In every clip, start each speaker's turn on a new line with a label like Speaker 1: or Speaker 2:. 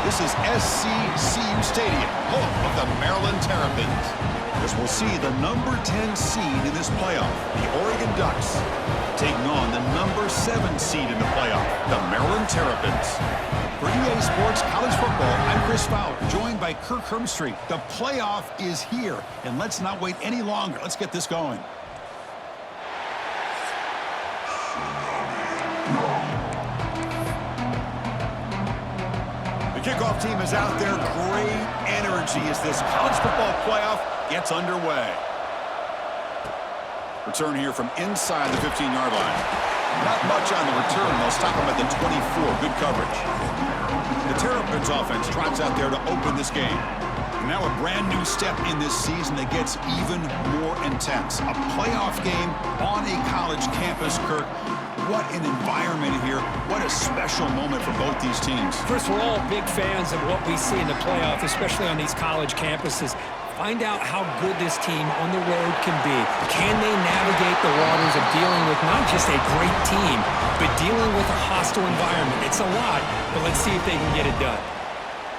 Speaker 1: This is SCCU Stadium, home of the Maryland Terrapins. As we'll see the number 10 seed in this playoff, the Oregon Ducks, taking on the number 7 seed in the playoff, the Maryland Terrapins. For EA Sports College Football, I'm Chris Fowler, joined by Kirk Hermstreet. The playoff is here, and let's not wait any longer. Let's get this going. The kickoff team is out there. Great energy as this college football playoff gets underway. Return here from inside the 15-yard line. Not much on the return. They'll stop him at the 24. Good coverage. The Terrapins offense trots out there to open this game. And now a brand new step in this season that gets even more intense. A playoff game on a college campus, Kirk. What an environment here. What a special moment for both these teams.
Speaker 2: First, we're all big fans of what we see in the playoff, especially on these college campuses. Find out how good this team on the road can be. Can they navigate the waters of dealing with not just a great team, but dealing with a hostile environment? It's a lot, but let's see if they can get it done.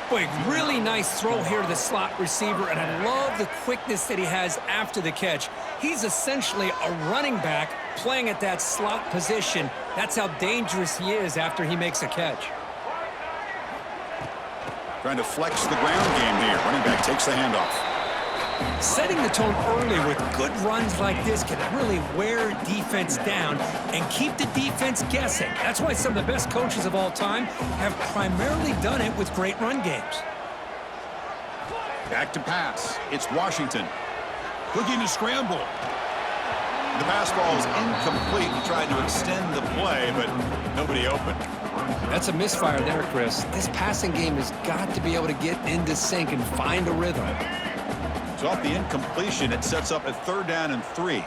Speaker 2: Boy, really nice throw here to the slot receiver, and I love the quickness that he has after the catch. He's essentially a running back playing at that slot position. That's how dangerous he is after he makes a catch.
Speaker 1: Trying to flex the ground game here. Running back takes the handoff.
Speaker 2: Setting the tone early with good runs like this can really wear defense down and keep the defense guessing. That's why some of the best coaches of all time have primarily done it with great run games.
Speaker 1: Back to pass. It's Washington. Looking to scramble. The pass ball is incomplete. He tried to extend the play, but nobody open.
Speaker 2: That's a misfire there, Chris. This passing game has got to be able to get into sync and find a rhythm.
Speaker 1: So off the incompletion, it sets up a 3rd down and 3.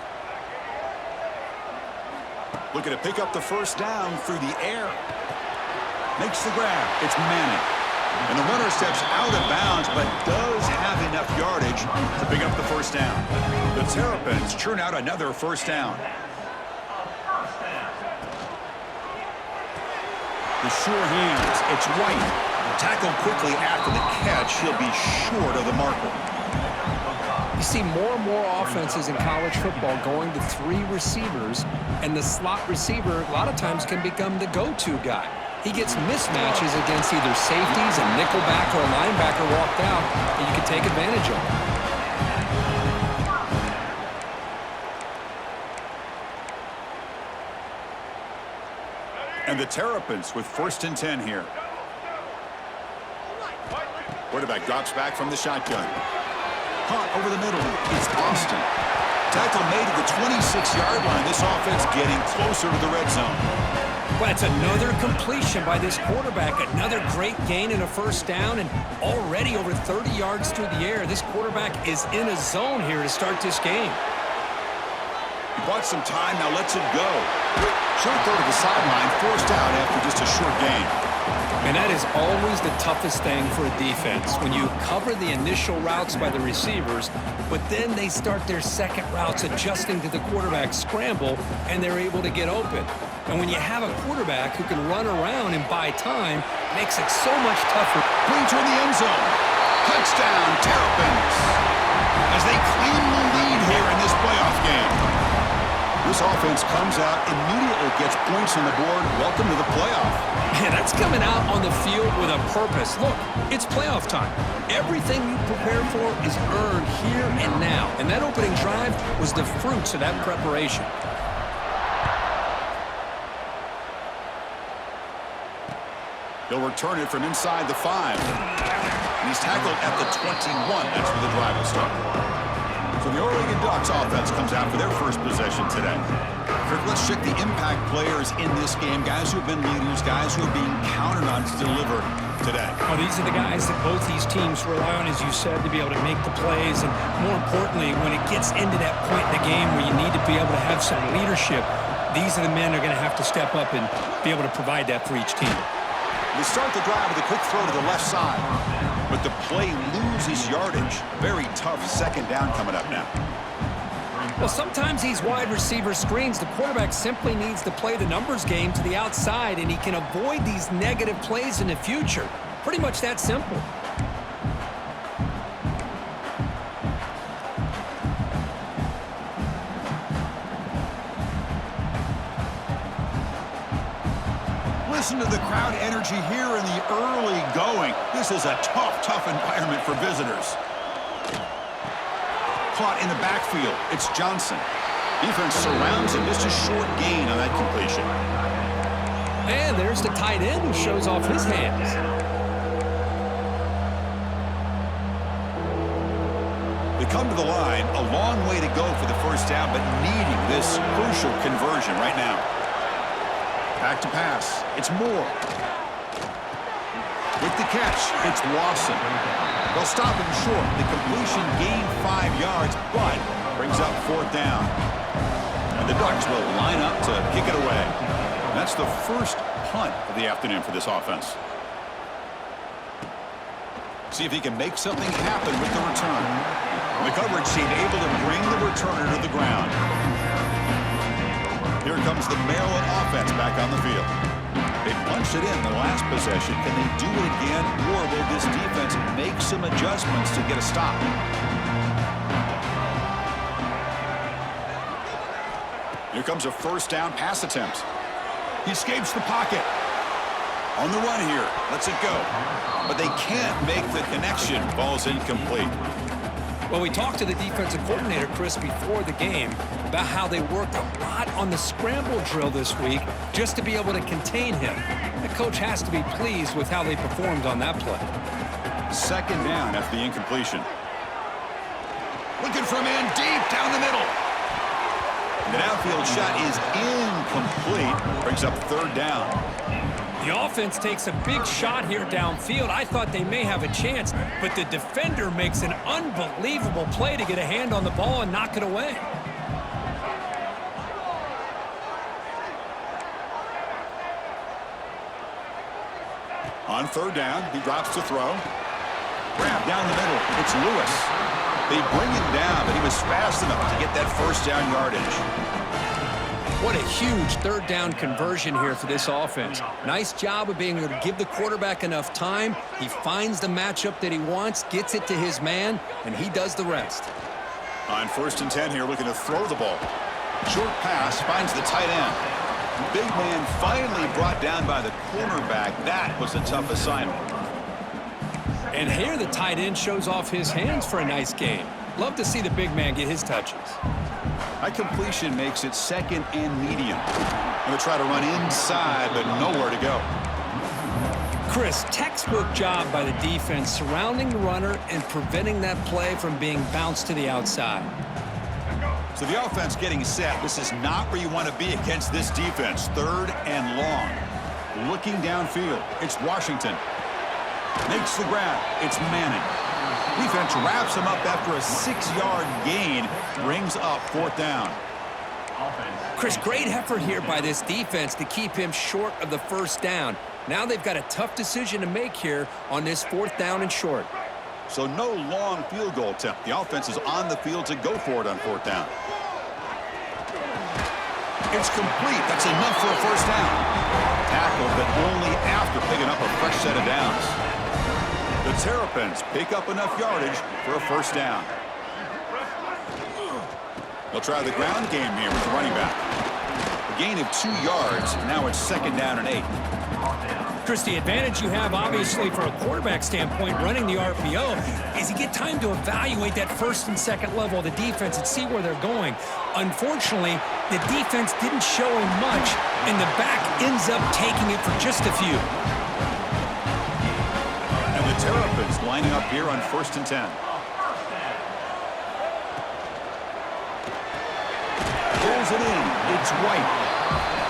Speaker 1: Looking to pick up the first down through the air. Makes the grab. It's Manning. And the runner steps out of bounds, but does have enough yardage to pick up the first down. The Terrapins churn out another first down. The sure hands. It's White. Tackled quickly after the catch. He'll be short of the marker.
Speaker 2: You see more and more offenses in college football going to 3 receivers, and the slot receiver a lot of times can become the go-to guy. He gets mismatches against either safeties, a nickelback, or a linebacker walked out, and you can take advantage of it.
Speaker 1: And the Terrapins with 1st and 10 here. Quarterback drops back from the shotgun. Caught over the middle. It's Austin. Tackle made at the 26-yard line. This offense getting closer to the red zone.
Speaker 2: Well, that's another completion by this quarterback. Another great gain and a first down, and already over 30 yards through the air. This quarterback is in a zone here to start this game.
Speaker 1: He bought some time, now lets it go. Short throw to the sideline, forced out after just a short gain.
Speaker 2: And that is always the toughest thing for a defense, when you cover the initial routes by the receivers, but then they start their second routes adjusting to the quarterback's scramble, and they're able to get open. And when you have a quarterback who can run around and buy time, it makes it so much tougher.
Speaker 1: Bring toward the end zone. Touchdown, Terrapins. As they claim the lead here in this playoff game. This offense comes out, immediately gets points on the board. Welcome to the playoff.
Speaker 2: Man, that's coming out on the field with a purpose. Look, it's playoff time. Everything you prepare for is earned here and now. And that opening drive was the fruits of that preparation.
Speaker 1: He'll return it from inside the 5. And he's tackled at the 21. That's where the drive will start. So the Oregon Ducks offense comes out for their first possession today. Kirk, let's check the impact players in this game. Guys who have been leaders, guys who are being counted on to deliver today.
Speaker 2: Well, these are the guys that both these teams rely on, as you said, to be able to make the plays. And more importantly, when it gets into that point in the game where you need to be able to have some leadership, these are the men that are going to have to step up and be able to provide that for each team.
Speaker 1: They start the drive with a quick throw to the left side. But the play loses yardage. Very tough second down coming up now.
Speaker 2: Well, sometimes these wide receiver screens, the quarterback simply needs to play the numbers game to the outside, and he can avoid these negative plays in the future. Pretty much that simple.
Speaker 1: Listen to the crowd energy here in the early going. This is a tough environment for visitors. Caught in the backfield. It's Johnson. Defense surrounds him. Just a short gain on that completion.
Speaker 2: And there's the tight end who shows off his hands.
Speaker 1: They come to the line. A long way to go for the first down, but needing this crucial conversion right now. Back to pass. It's Moore. With the catch, it's Lawson. They'll stop him short. The completion gained 5 yards, but brings up 4th down. And the Ducks will line up to kick it away. That's the first punt of the afternoon for this offense. See if he can make something happen with the return. The coverage team able to bring the returner to the ground. Here comes the Maryland offense back on the field. They punched it in the last possession. Can they do it again, or will this defense make some adjustments to get a stop? Here comes a first down pass attempt. He escapes the pocket. On the run here. Lets it go. But they can't make the connection. Ball's incomplete.
Speaker 2: Well, we talked to the defensive coordinator, Chris, before the game about how they worked a lot on the scramble drill this week just to be able to contain him. The coach has to be pleased with how they performed on that play.
Speaker 1: Second down after the incompletion. Looking for a man deep down the middle. The downfield shot is incomplete. Brings up 3rd down.
Speaker 2: The offense takes a big shot here downfield. I thought they may have a chance, but the defender makes an unbelievable play to get a hand on the ball and knock it away.
Speaker 1: On 3rd down, he drops to throw. Grab down the middle. It's Lewis. They bring him down, but he was fast enough to get that first down yardage.
Speaker 2: What a huge 3rd down conversion here for this offense. Nice job of being able to give the quarterback enough time. He finds the matchup that he wants, gets it to his man, and he does the rest.
Speaker 1: On 1st and 10 here, looking to throw the ball. Short pass, finds the tight end. Big man finally brought down by the cornerback. That was a tough assignment.
Speaker 2: And here the tight end shows off his hands for a nice gain. Love to see the big man get his touches.
Speaker 1: That completion makes it 2nd and medium. Going to try to run inside, but nowhere to go.
Speaker 2: Chris, textbook job by the defense surrounding the runner and preventing that play from being bounced to the outside.
Speaker 1: So the offense getting set. This is not where you want to be against this defense. 3rd and long. Looking downfield. It's Washington. Makes the grab. It's Manning. Defense wraps him up after a 6-yard gain. Brings up 4th down.
Speaker 2: Chris, great effort here by this defense to keep him short of the first down. Now they've got a tough decision to make here on this 4th down and short.
Speaker 1: So no long field goal attempt. The offense is on the field to go for it on 4th down. It's complete. That's enough for a first down. Tackled, but only after picking up a fresh set of downs. The Terrapins pick up enough yardage for a first down. They'll try the ground game here with the running back. A gain of 2 yards. Now it's 2nd down and 8.
Speaker 2: Chris, the advantage you have, obviously, from a quarterback standpoint, running the RPO, is you get time to evaluate that 1st and 2nd level of the defense and see where they're going. Unfortunately, the defense didn't show him much, and the back ends up taking it for just a few.
Speaker 1: And the Terrapins lining up here on 1st and 10. Pulls it in. It's White.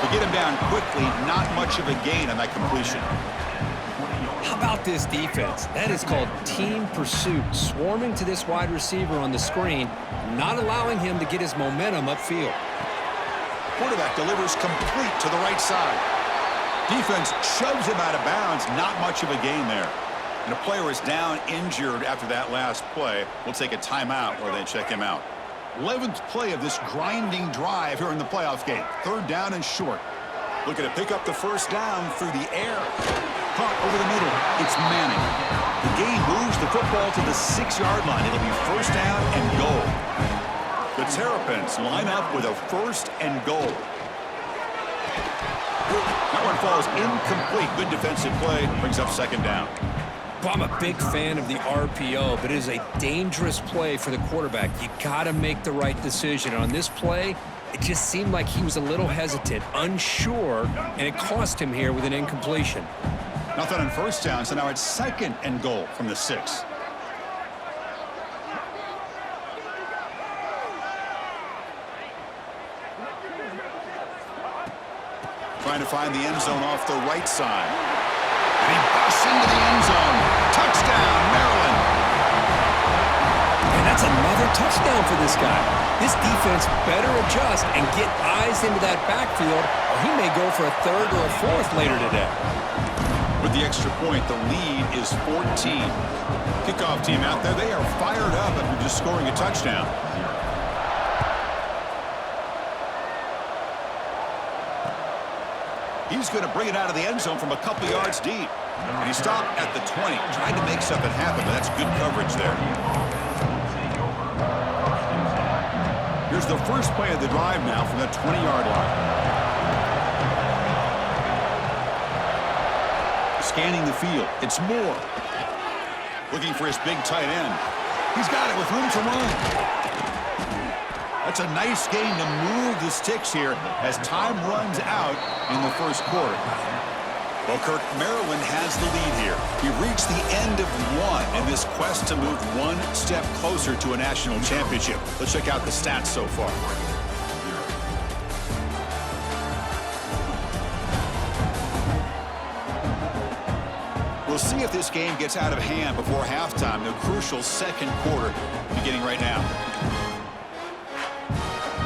Speaker 1: To get him down quickly, not much of a gain on that completion.
Speaker 2: How about this defense? That is called team pursuit. Swarming to this wide receiver on the screen, not allowing him to get his momentum upfield.
Speaker 1: Quarterback delivers complete to the right side. Defense shoves him out of bounds. Not much of a gain there. And a player is down injured after that last play. We'll take a timeout where they check him out. 11th play of this grinding drive here in the playoff game. 3rd down and short. Looking to pick up the first down through the air. caught over the middle. It's Manning. The game moves the football to the 6-yard line. It'll be first down and goal. The Terrapins line up with a first and goal. That one falls incomplete. Good defensive play. Brings up second down.
Speaker 2: Well, I'm a big fan of the RPO, but it is a dangerous play for the quarterback. You got to make the right decision. On this play, it just seemed like he was a little hesitant, unsure, and it cost him here with an incompletion.
Speaker 1: Nothing on first down, so now it's second and goal from the 6. Trying to find the end zone off the right side. And he busts into the end zone. Touchdown, Maryland.
Speaker 2: And that's another touchdown for this guy. This defense better adjust and get eyes into that backfield, or he may go for a third or a fourth later today.
Speaker 1: With the extra point, the lead is 14. Kickoff team out there, they are fired up after just scoring a touchdown. He's going to bring it out of the end zone from a couple yards deep. And he stopped at the 20, trying to make something happen, but that's good coverage there. Here's the first play of the drive now from the 20-yard line. Scanning the field. It's Moore. Looking for his big tight end. He's got it with room to run. That's a nice gain to move the sticks here as time runs out in the first quarter. Well, Kirk, Maryland has the lead here. We've reached the end of one in this quest to move one step closer to a national championship. Let's check out the stats so far. We'll see if this game gets out of hand before halftime. The crucial second quarter beginning right now.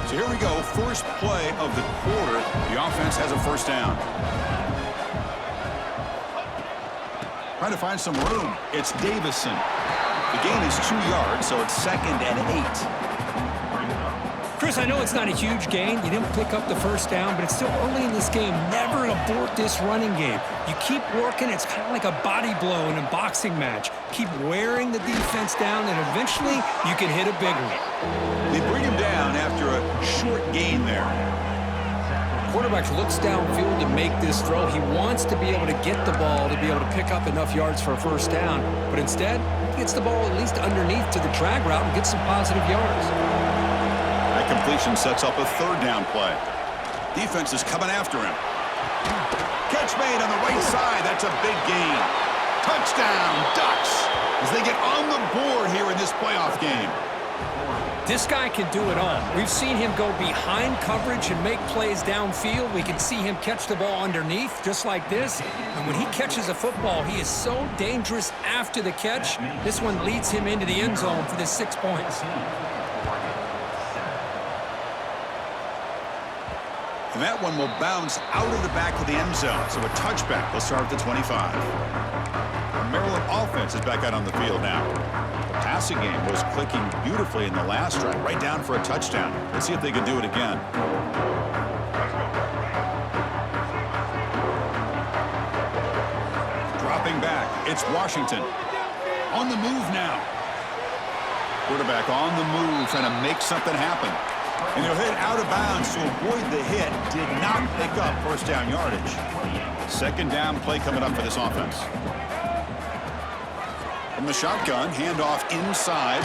Speaker 1: So here we go, first play of the quarter. The offense has a first down. Trying to find some room. It's Davison. The gain is 2 yards, so it's second and 8.
Speaker 2: Chris, I know it's not a huge gain. You didn't pick up the first down, but it's still early in this game. Never abort this running game. You keep working. It's kind of like a body blow in a boxing match. Keep wearing the defense down, and eventually you can hit a big one.
Speaker 1: They bring him down after a short gain there.
Speaker 2: Quarterback looks downfield to make this throw. He wants to be able to get the ball to be able to pick up enough yards for a first down, but instead he gets the ball at least underneath to the drag route and gets some positive yards.
Speaker 1: That completion sets up a third down play. Defense is coming after him. Catch made on the right side. That's a big gain. Touchdown, Ducks, as they get on the board here in this playoff game.
Speaker 2: This guy can do it all. We've seen him go behind coverage and make plays downfield. We can see him catch the ball underneath, just like this. And when he catches a football, he is so dangerous after the catch. This one leads him into the end zone for the 6 points.
Speaker 1: And that one will bounce out of the back of the end zone. So a touchback will start at the 25. The Maryland offense is back out on the field now. The passing game was clicking beautifully in the last drive, right down for a touchdown. Let's see if they can do it again. Dropping back, it's Washington. On the move now. Quarterback on the move, trying to make something happen. And he'll hit out of bounds to avoid the hit. Did not pick up first down yardage. Second down play coming up for this offense. From the shotgun, handoff inside.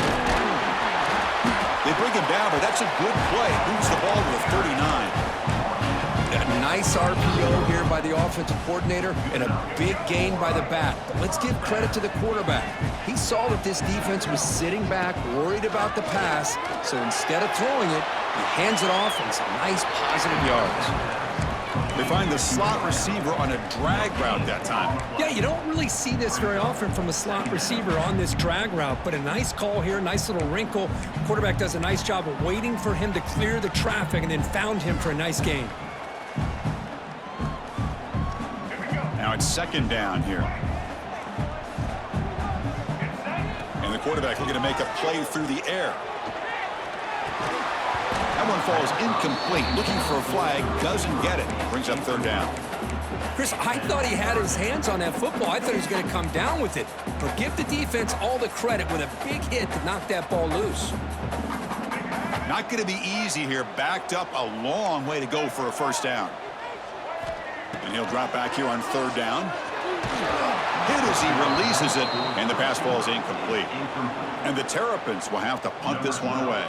Speaker 1: They bring him down, but that's a good play. Moves the ball to the 39.
Speaker 2: A nice RPO here by the offensive coordinator and a big gain by the back. But let's give credit to the quarterback. He saw that this defense was sitting back, worried about the pass, so instead of throwing it, he hands it off and some nice positive yards.
Speaker 1: They find the slot receiver on a drag route that time.
Speaker 2: Yeah, you don't really see this very often from a slot receiver on this drag route, but a nice call here, nice little wrinkle. Quarterback does a nice job of waiting for him to clear the traffic and then found him for a nice gain.
Speaker 1: Now it's second down here. And the quarterback looking to make a play through the air. That one falls incomplete. Looking for a flag, doesn't get it. Brings up third down.
Speaker 2: Chris, I thought he had his hands on that football. I thought he was going to come down with it. But give the defense all the credit with a big hit to knock that ball loose.
Speaker 1: Not going to be easy here. Backed up a long way to go for a first down. And he'll drop back here on third down. Hit as he releases it, and the pass ball is incomplete. And the Terrapins will have to punt this one away.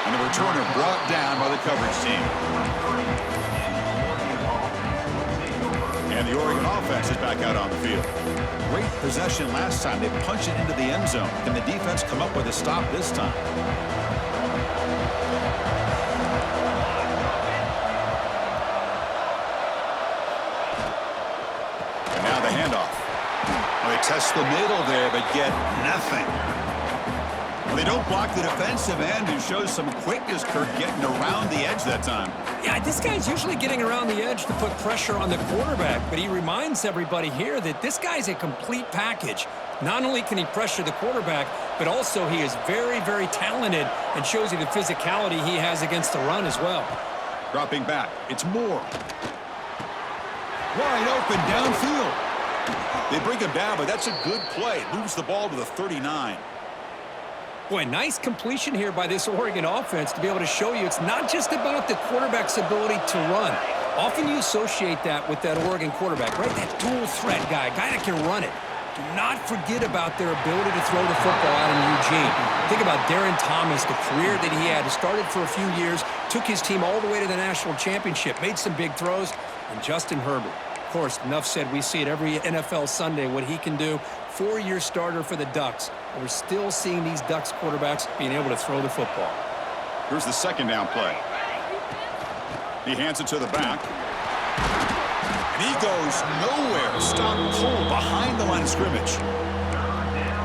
Speaker 1: And the returner brought down by the coverage team. And the Oregon offense is back out on the field. Great possession last time. They punched it into the end zone. Can the defense come up with a stop this time? And now the handoff. Well, they test the middle there, but get nothing. Well, they don't block the defensive end, who shows some quickness, Kirk, getting around the edge that time.
Speaker 2: Yeah, this guy's usually getting around the edge to put pressure on the quarterback, but he reminds everybody here that this guy's a complete package. Not only can he pressure the quarterback, but also he is very, very talented and shows you the physicality he has against the run as well.
Speaker 1: Dropping back, it's Moore. Wide open downfield. They bring him down, but that's a good play. It moves the ball to the 39.
Speaker 2: Boy, nice completion here by this Oregon offense to be able to show you it's not just about the quarterback's ability to run. Often you associate that with that Oregon quarterback, right? That dual threat guy that can run it. Do not forget about their ability to throw the football out in Eugene. Think about Darren Thomas, the career that he had. He started for a few years, took his team all the way to the national championship, made some big throws, and Justin Herbert. Of course, enough said, we see it every NFL Sunday what he can do. 4-year starter for the Ducks. And we're still seeing these Ducks quarterbacks being able to throw the football.
Speaker 1: Here's the second down play. He hands it to the back. And he goes nowhere. Stopped cold behind the line of scrimmage.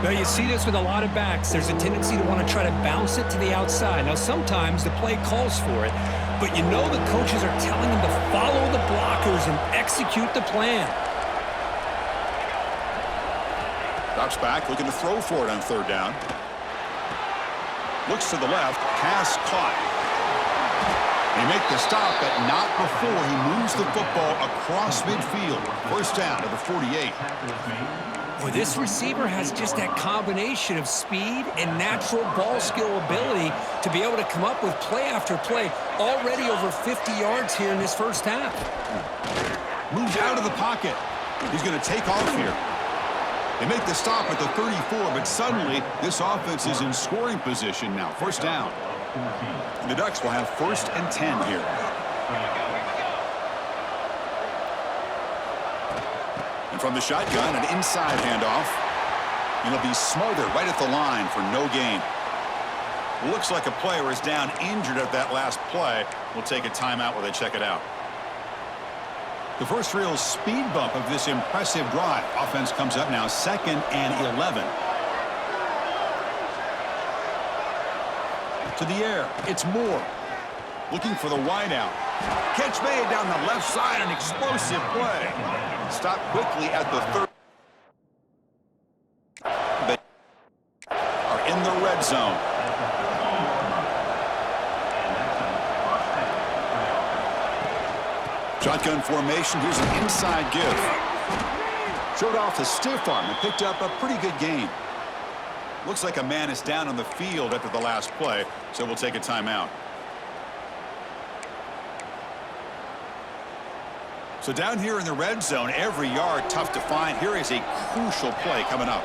Speaker 2: Now, you see this with a lot of backs. There's a tendency to want to try to bounce it to the outside. Now, sometimes the play calls for it, but you know the coaches are telling them to follow the blockers and execute the plan.
Speaker 1: Drops back, looking to throw for it on third down. Looks to the left, pass caught. They make the stop, but not before he moves the football across midfield. First down to the 48.
Speaker 2: Well, this receiver has just that combination of speed and natural ball skill ability to be able to come up with play after play. Already over 50 yards here in this first half.
Speaker 1: Moves out of the pocket. He's going to take off here. They make the stop at the 34, but suddenly this offense is in scoring position now. First down. The Ducks will have 1st and 10 here. And from the shotgun, an inside handoff. And it'll be Smothered right at the line for no gain. Looks like a player is down injured at that last play. We'll take a timeout while they check it out. The first real speed bump of this impressive drive. Offense comes up now 2nd and 11. To the air, it's Moore. Looking for the wideout. Catch made down the left side, an explosive play. Stop quickly at the 30. They are in the red zone. Shotgun formation, here's an inside give. Showed off the stiff arm and picked up a pretty good gain. Looks like a man is down on the field after the last play, so we'll take a timeout. So down here in the red zone, every yard tough to find. Here is a crucial play coming up.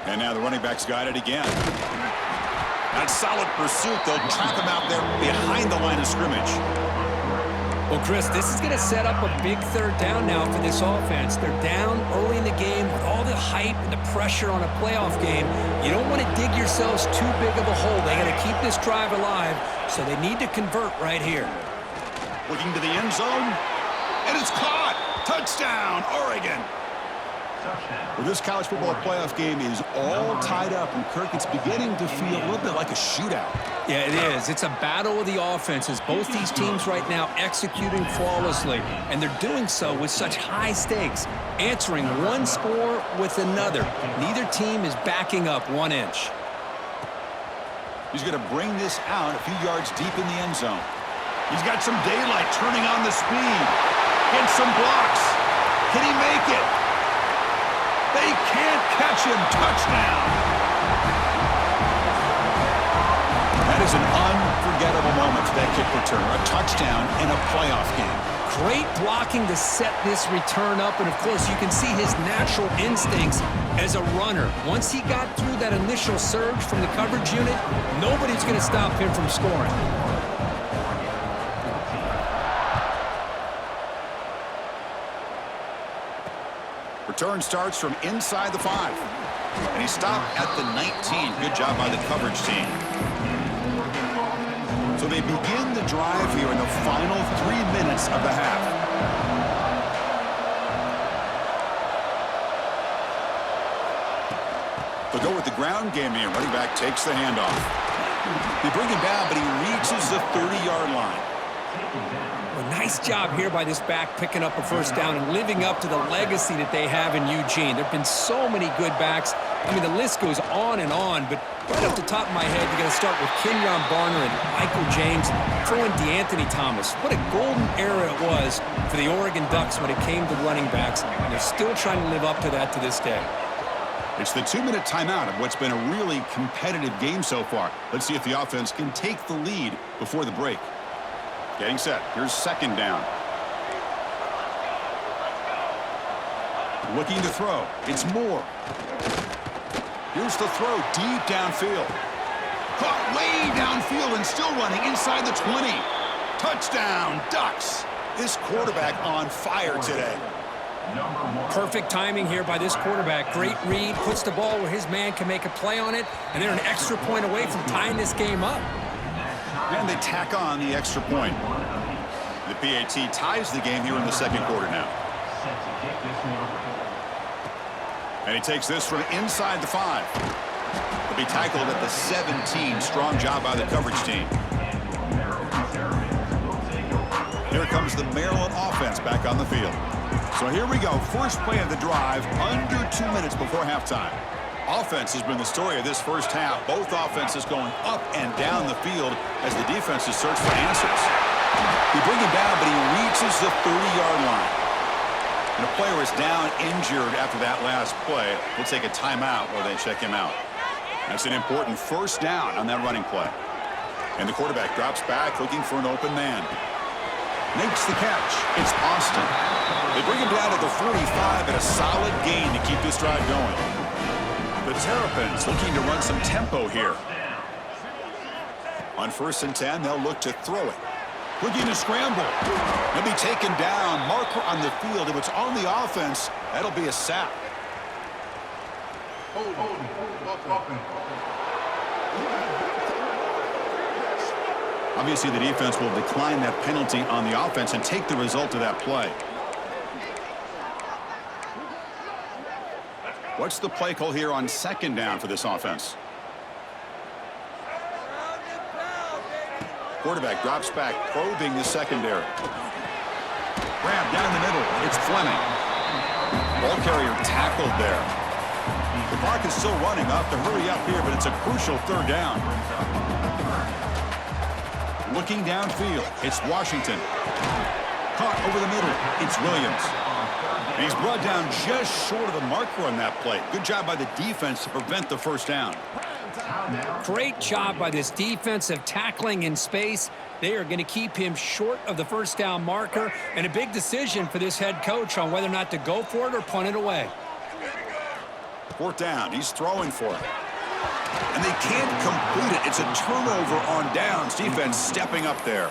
Speaker 1: And now the running back's got it again. That solid pursuit, they'll trap him out there behind the line of scrimmage.
Speaker 2: Well, Chris, this is going to set up a big third down now for this offense. They're down early in the game with all the hype and the pressure on a playoff game. You don't want to dig yourselves too big of a hole. They got to keep this drive alive, so they need to convert right here.
Speaker 1: Looking to the end zone, and it's caught. Touchdown, Oregon. Well, this college football playoff game is all tied up, and Kirk, it's beginning to feel a little bit like a shootout.
Speaker 2: Yeah, it is. It's a battle of the offenses. Both these teams right now executing flawlessly, and they're doing so with such high stakes, answering one score with another. Neither team is backing up 1 inch.
Speaker 1: He's going to bring this out a few yards deep in the end zone. He's got some daylight, turning on the speed. Gets some blocks. Can he make it? They can't catch him. Touchdown. That is an unforgettable moment for that kick return. A touchdown in a playoff game.
Speaker 2: Great blocking to set this return up, and of course you can see his natural instincts as a runner. Once he got through that initial surge from the coverage unit, nobody's going to stop him from scoring.
Speaker 1: Return starts from inside the 5. And he stopped at the 19. Good job by the coverage team. So they begin the drive here in the final 3 minutes of the half. They'll go with the ground game here. Running back takes the handoff. They bring him down, but he reaches the 30-yard line.
Speaker 2: Well, nice job here by this back picking up a first down and living up to the legacy that they have in Eugene. There have been so many good backs. I mean, the list goes on, but right off the top of my head, you got to start with Kenyon Barner and Michael James, throw in DeAnthony Thomas. What a golden era it was for the Oregon Ducks when it came to running backs, and they're still trying to live up to that to this day.
Speaker 1: It's the 2-minute timeout of what's been a really competitive game so far. Let's see if the offense can take the lead before the break. Getting set. Here's second down. Looking to throw. It's Moore. Here's the throw deep downfield. Caught way downfield and still running inside the 20. Touchdown, Ducks. This quarterback on fire today.
Speaker 2: Perfect timing here by this quarterback. Great read, puts the ball where his man can make a play on it, and they're an extra point away from tying this game up.
Speaker 1: And they tack on the extra point. The PAT ties the game here in the second quarter now. And he takes this from inside the 5. He'll be tackled at the 17. Strong job by the coverage team. Here comes the Maryland offense back on the field. So here we go. First play of the drive, under 2 minutes before halftime. Offense has been the story of this first half. Both offenses going up and down the field as the defenses search for answers. They bring him down, but he reaches the 30-yard line. And a player is down injured after that last play. We'll take a timeout while they check him out. That's an important first down on that running play. And the quarterback drops back looking for an open man. Makes the catch. It's Austin. They bring him down to the 45 and a solid gain to keep this drive going. The Terrapins looking to run some tempo here. On 1st and 10, they'll look to throw it. Looking to scramble. He'll be taken down. Marker on the field. If it's on the offense, that'll be a sack. Obviously, the defense will decline that penalty on the offense and take the result of that play. What's the play call here on second down for this offense? Quarterback drops back, probing the secondary. Grab down the middle. It's Fleming. Ball carrier tackled there. The clock is still running. Off to hurry up here, but it's a crucial third down. Looking downfield. It's Washington. Caught over the middle. It's Williams. And he's brought down just short of the marker on that play. Good job by the defense to prevent the first down.
Speaker 2: Great job by this defensive tackling in space. They are going to keep him short of the first down marker, and a big decision for this head coach on whether or not to go for it or punt it away.
Speaker 1: Fourth down. He's throwing for it. And they can't complete it. It's a turnover on downs. Defense stepping up there.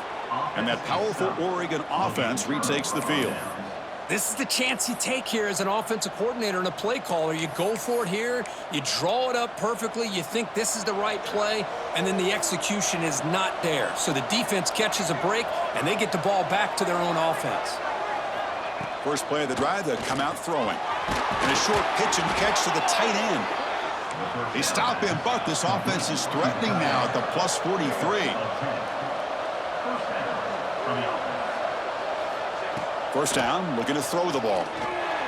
Speaker 1: And that powerful Oregon offense retakes the field.
Speaker 2: This is the chance you take here as an offensive coordinator and a play caller. You go for it here, you draw it up perfectly, you think this is the right play, and then the execution is not there. So the defense catches a break, and they get the ball back to their own offense.
Speaker 1: First play of the drive, they'll come out throwing. And a short pitch and catch to the tight end. They stop him, but this offense is threatening now at the plus 43. First down, looking to throw the ball.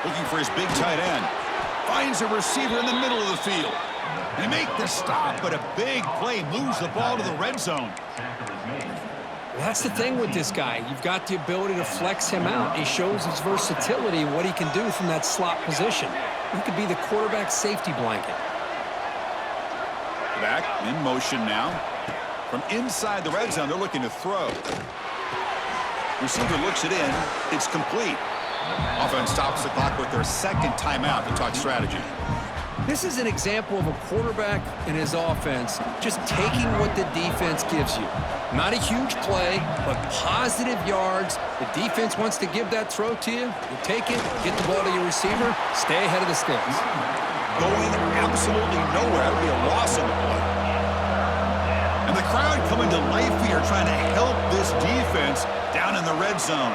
Speaker 1: Looking for his big tight end. Finds a receiver in the middle of the field. They make the stop, but a big play moves the ball to the red zone.
Speaker 2: That's the thing with this guy. You've got the ability to flex him out. He shows his versatility and what he can do from that slot position. He could be the quarterback's safety blanket.
Speaker 1: Back in motion now. From inside the red zone, they're looking to throw. Receiver looks it in. It's complete. Offense stops the clock with their second timeout to talk strategy.
Speaker 2: This is an example of a quarterback and his offense just taking what the defense gives you. Not a huge play, but positive yards. The defense wants to give that throw to you. You take it, get the ball to your receiver, stay ahead of the sticks.
Speaker 1: Going absolutely nowhere. That would be a loss on the play. And the crowd coming to life here, trying to help this defense down in the red zone.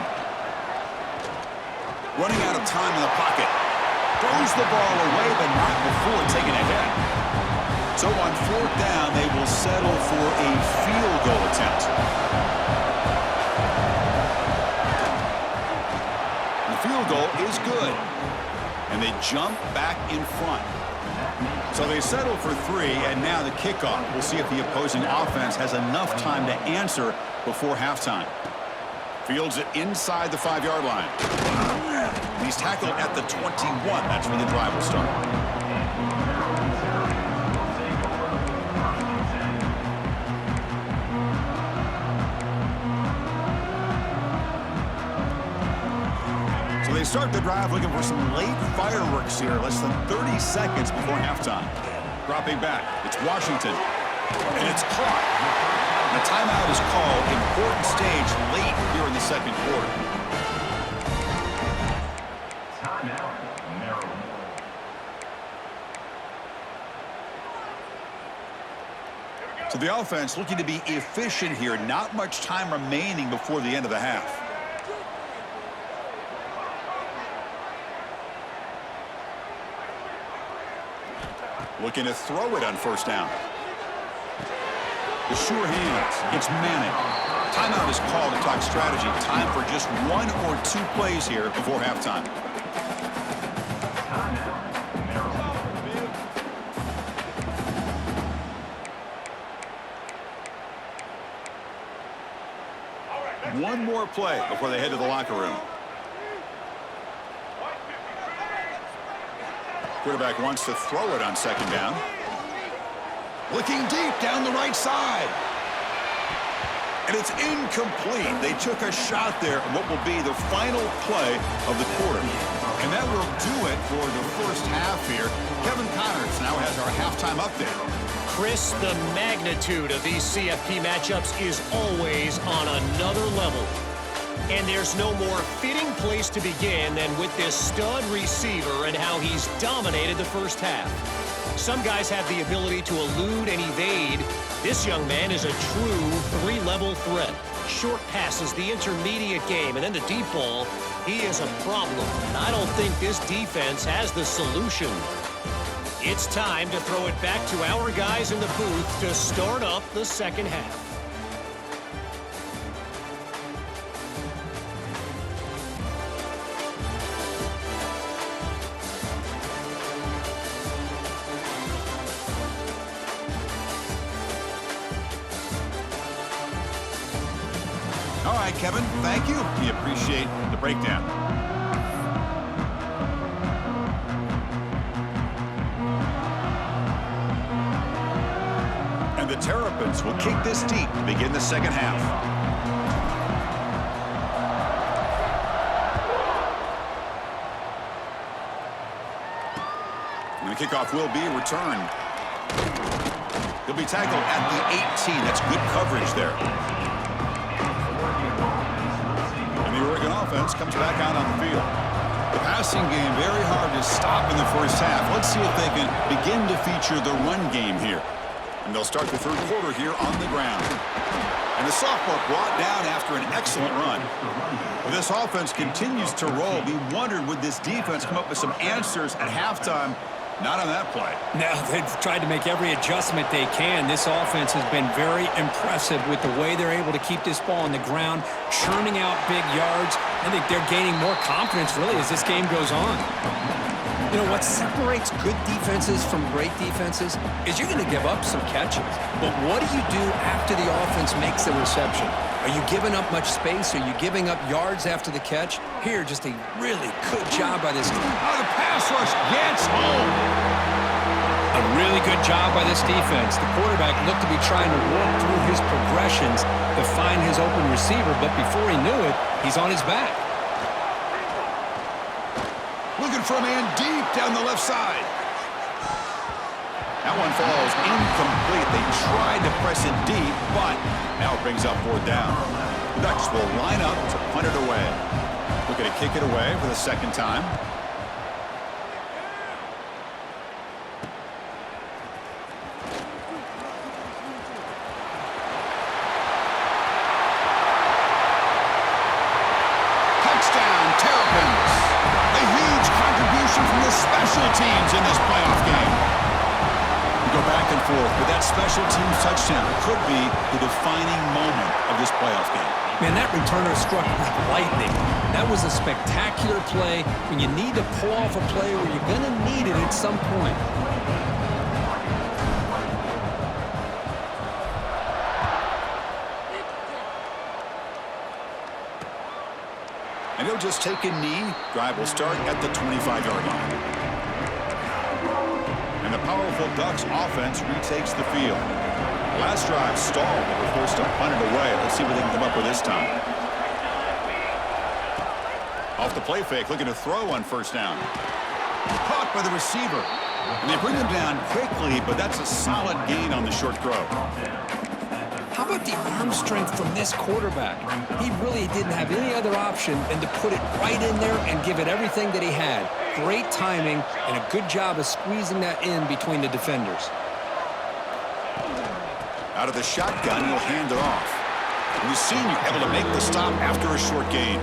Speaker 1: Running out of time in the pocket. Throws the ball away, but not before taking a hit. So on fourth down, they will settle for a field goal attempt. And the field goal is good. And they jump back in front. So they settle for 3, and now the kickoff. We'll see if the opposing offense has enough time to answer before halftime. Fields it inside the 5-yard line. He's tackled at the 21. That's where the drive will start. So they start the drive looking for some late fireworks here, less than 30 seconds before halftime. Dropping back, it's Washington, and it's caught. The timeout is called. Important stage late here in the second quarter. So the offense looking to be efficient here. Not much time remaining before the end of the half. Looking to throw it on first down. The sure hands. It's Manning. Timeout is called to talk strategy. Time for just 1 or 2 plays here before halftime. One more play before they head to the locker room. Quarterback wants to throw it on second down. Looking deep down the right side. And it's incomplete. They took a shot there on what will be the final play of the quarter. And that will do it for the first half here. Kevin Connors now has our halftime update.
Speaker 3: Chris, the magnitude of these CFP matchups is always on another level. And there's no more fitting place to begin than with this stud receiver and how he's dominated the first half. Some guys have the ability to elude and evade. This young man is a true 3-level threat. Short passes, the intermediate game, and then the deep ball. He is a problem, and I don't think this defense has the solution. It's time to throw it back to our guys in the booth to start up the second half.
Speaker 1: All right, Kevin, thank you. We appreciate the breakdown. And the Terrapins will kick this deep to begin the second half. And the kickoff will be returned. He'll be tackled at the 18. That's good coverage there. The Oregon offense comes back out on the field. The passing game very hard to stop in the first half. Let's see if they can begin to feature the run game here. And they'll start the third quarter here on the ground. And the sophomore brought down after an excellent run. Well, this offense continues to roll. We wondered, would this defense come up with some answers at halftime? Not on that play.
Speaker 2: No, they've tried to make every adjustment they can. This offense has been very impressive with the way they're able to keep this ball on the ground, churning out big yards. I think they're gaining more confidence, really, as this game goes on. You know, what separates good defenses from great defenses is you're going to give up some catches. But what do you do after the offense makes the reception? Are you giving up much space? Are you giving up yards after the catch? Here, just a really good job by this team.
Speaker 1: Oh, the pass rush gets home.
Speaker 2: A really good job by this defense. The quarterback looked to be trying to work through his progressions to find his open receiver, but before he knew it, he's on his back.
Speaker 1: Looking for a man deep down the left side. That one falls incomplete. They tried to press it deep, but now it brings up 4th down. The Ducks will line up to punt it away. Looking to kick it away for the second time. Touchdown, Terps. A huge contribution from the special teams in this playoff game. Go back and forth, but that special teams touchdown could be the defining moment of this playoff game.
Speaker 2: Man, that returner struck like lightning. That was a spectacular play when you need to pull off a play where you're going to need it at some point.
Speaker 1: And he'll just take a knee. Drive will start at the 25-yard line. And the powerful Ducks offense retakes the field. The last drive stalled. They were forced to punt it away. Let's see what they can come up with this time. Off the play fake, looking to throw on 1st down. Caught by the receiver. And they bring him down quickly, but that's a solid gain on the short throw.
Speaker 2: How about the arm strength from this quarterback? He really didn't have any other option than to put it right in there and give it everything that he had. Great timing and a good job of squeezing that in between the defenders.
Speaker 1: Out of the shotgun, he'll hand it off. And the senior able to make the stop after a short gain.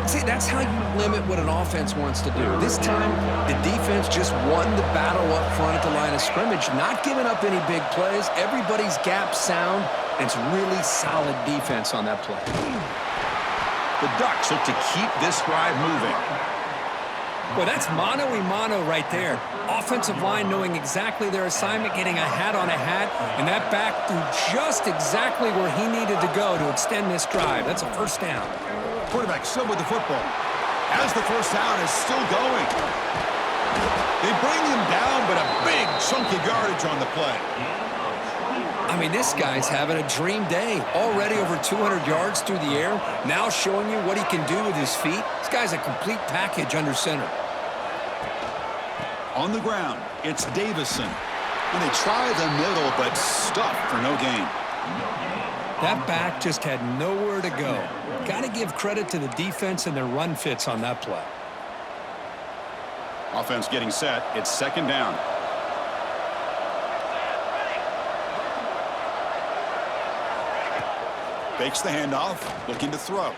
Speaker 2: See, that's how you limit what an offense wants to do. This time, the defense just won the battle up front at the line of scrimmage, not giving up any big plays. Everybody's gap sound, and it's really solid defense on that play.
Speaker 1: The Ducks look to keep this drive moving.
Speaker 2: Well, that's mano-a-mano right there. Offensive line knowing exactly their assignment, getting a hat on a hat, and that back threw just exactly where he needed to go to extend this drive. That's a 1st down.
Speaker 1: Quarterback still with the football. As the 1st down is still going. They bring him down, but a big chunk of yardage on the play.
Speaker 2: I mean, this guy's having a dream day. Already over 200 yards through the air. Now showing you what he can do with his feet. This guy's a complete package under center.
Speaker 1: On the ground, it's Davison. And they try the middle, but stuffed for no gain.
Speaker 2: That back just had nowhere to go. Got to give credit to the defense and their run fits on that play.
Speaker 1: Offense getting set. It's 2nd down. Fakes the handoff, looking to throw.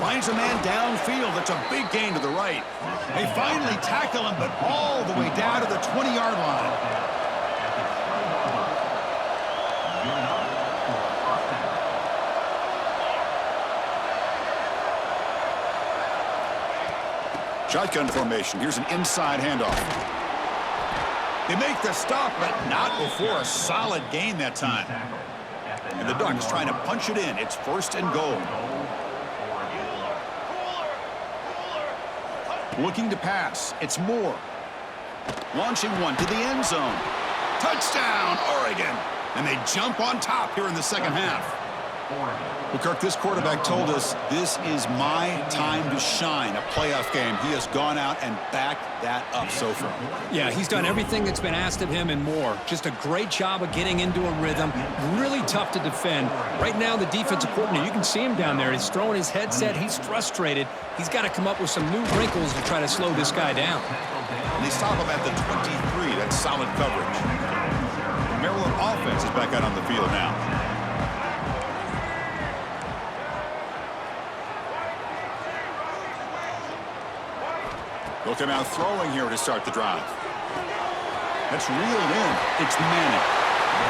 Speaker 1: Finds a man downfield. It's a big gain to the right. They finally tackle him, but all the way down to the 20-yard line. Shotgun formation. Here's an inside handoff. They make the stop, but not before a solid gain that time. And the Ducks trying to punch it in. It's 1st and goal. Looking to pass. It's Moore. Launching one to the end zone. Touchdown, Oregon. And they jump on top here in the 2nd half. Well, Kirk, this quarterback told us this is my time to shine, a playoff game. He has gone out and backed that up so far.
Speaker 2: Yeah, he's done everything that's been asked of him and more. Just a great job of getting into a rhythm. Really tough to defend. Right now, the defensive coordinator, you can see him down there. He's throwing his headset. He's frustrated. He's got to come up with some new wrinkles to try to slow this guy down.
Speaker 1: And they stop him at the 23. That's solid coverage. The Maryland offense is back out on the field now. He'll come out throwing here to start the drive. That's reeled in. It's Manning.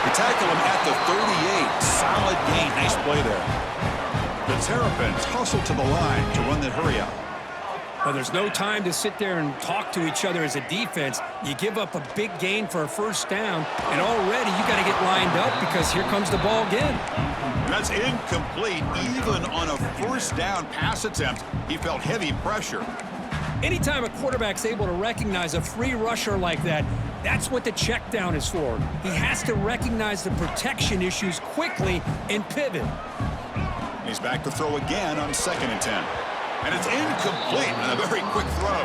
Speaker 1: They tackle him at the 38. Solid gain. Nice play there. The Terrapins hustle to the line to run the hurry out.
Speaker 2: Well, there's no time to sit there and talk to each other as a defense. You give up a big gain for a first down, and already you got to get lined up because here comes the ball again.
Speaker 1: That's incomplete. Even on a first down pass attempt, he felt heavy pressure.
Speaker 2: Anytime a quarterback's able to recognize a free rusher like that, that's what the check down is for. He has to recognize the protection issues quickly and pivot.
Speaker 1: He's back to throw again on 2nd and 10. And it's incomplete and a very quick throw.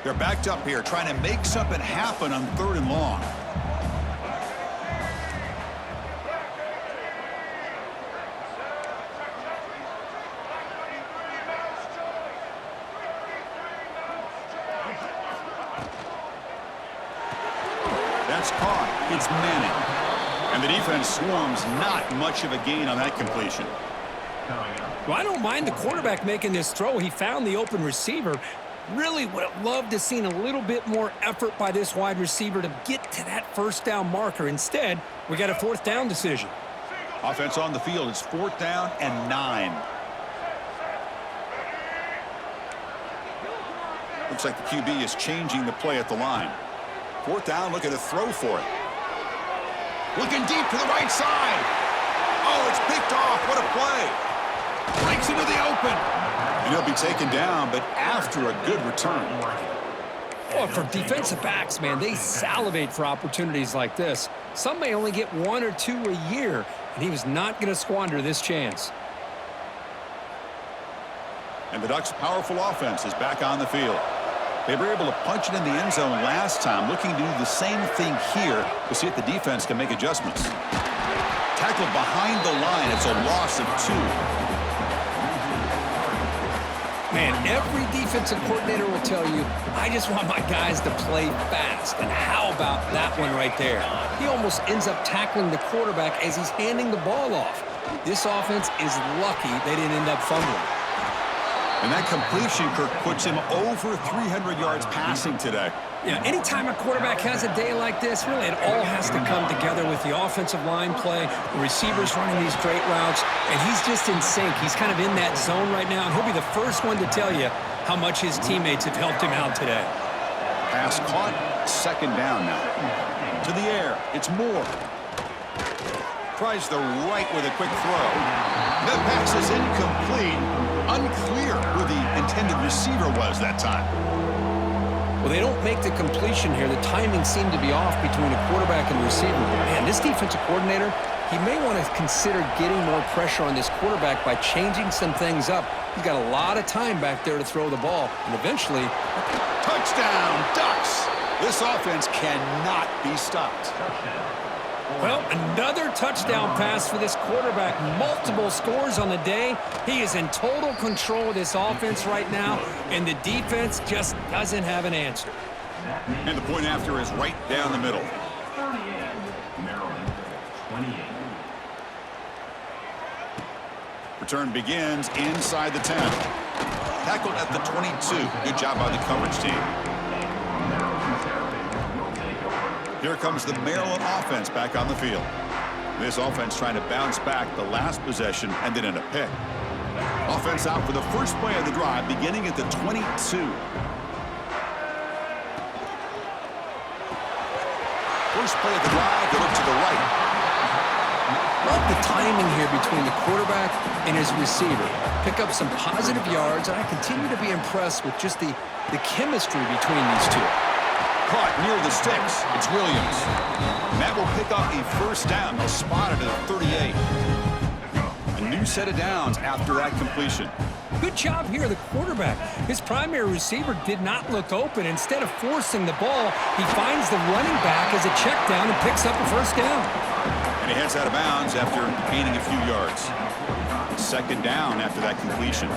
Speaker 1: They're backed up here trying to make something happen on 3rd and long. That's caught. It's Manning. And the defense swarms. Not much of a gain on that completion.
Speaker 2: Well, I don't mind the quarterback making this throw. He found the open receiver. Really would have loved to have seen a little bit more effort by this wide receiver to get to that first down marker. Instead, we got a 4th down decision.
Speaker 1: Offense on the field. It's 4th down and 9. Looks like the QB is changing the play at the line. 4th down, looking to throw for it. Looking deep to the right side. Oh, it's picked off. What a play. Breaks into the open. And he'll be taken down, but after a good return.
Speaker 2: Oh, for defensive backs, man, they salivate for opportunities like this. Some may only get 1 or 2 a year, and he was not going to squander this chance.
Speaker 1: And the Ducks' powerful offense is back on the field. They were able to punch it in the end zone last time, looking to do the same thing here to see if the defense can make adjustments. Tackled behind the line. It's a loss of 2.
Speaker 2: Man, every defensive coordinator will tell you, I just want my guys to play fast. And how about that one right there? He almost ends up tackling the quarterback as he's handing the ball off. This offense is lucky they didn't end up fumbling.
Speaker 1: And that completion, Kirk, puts him over 300 yards passing today.
Speaker 2: Yeah, anytime a quarterback has a day like this, really it all has to come together with the offensive line play, the receivers running these great routes, and he's just in sync. He's kind of in that zone right now, and he'll be the first one to tell you how much his teammates have helped him out today.
Speaker 1: Pass caught, 2nd down now. To the air, it's Moore. Tries the right with a quick throw. That pass is incomplete. Unclear who the intended receiver was that time.
Speaker 2: Well, they don't make the completion here. The timing seemed to be off between a quarterback and receiver. Man, this defensive coordinator, he may want to consider getting more pressure on this quarterback by changing some things up. He's got a lot of time back there to throw the ball. And eventually...
Speaker 1: Touchdown, Ducks! This offense cannot be stopped.
Speaker 2: Well, another touchdown pass for this quarterback. Multiple scores on the day. He is in total control of this offense right now, and the defense just doesn't have an answer.
Speaker 1: And the point after is right down the middle. Return begins inside the 10. Tackled at the 22. Good job by the coverage team. Here comes the Maryland offense back on the field. This offense trying to bounce back the last possession and then in a pick. Offense out for the first play of the drive, beginning at the 22. First play of the drive, they look to the right.
Speaker 2: Love the timing here between the quarterback and his receiver. Pick up some positive yards, and I continue to be impressed with just the chemistry between these two.
Speaker 1: Caught near the sticks. It's Williams. And that will pick up a first down. They'll spot it at 38. A new set of downs after that completion.
Speaker 2: Good job here, the quarterback. His primary receiver did not look open. Instead of forcing the ball, he finds the running back as a check down and picks up a first down.
Speaker 1: And he heads out of bounds after gaining a few yards. 2nd down after that completion.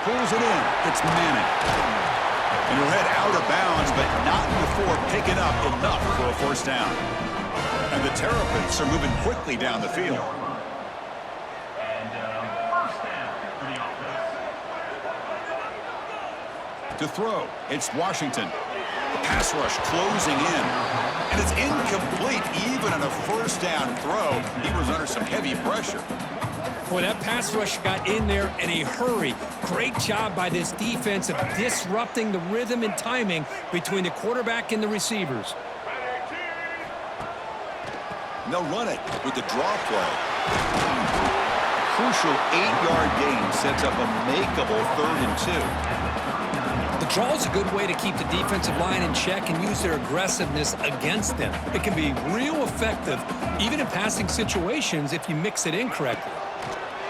Speaker 1: Pulls it in. It's Manning. And he'll head out of bounds, but not before picking up enough for a first down. And the Terps are moving quickly down the field. To throw, it's Washington. The pass rush closing in. And it's incomplete even on a first down throw. He was under some heavy pressure.
Speaker 2: Boy, that pass rush got in there in a hurry. Great job by this defense of disrupting the rhythm and timing between the quarterback and the receivers.
Speaker 1: And they'll run it with the draw play. Crucial 8-yard gain sets up a makeable 3rd and 2.
Speaker 2: The draw is a good way to keep the defensive line in check and use their aggressiveness against them. It can be real effective, even in passing situations, if you mix it in correctly.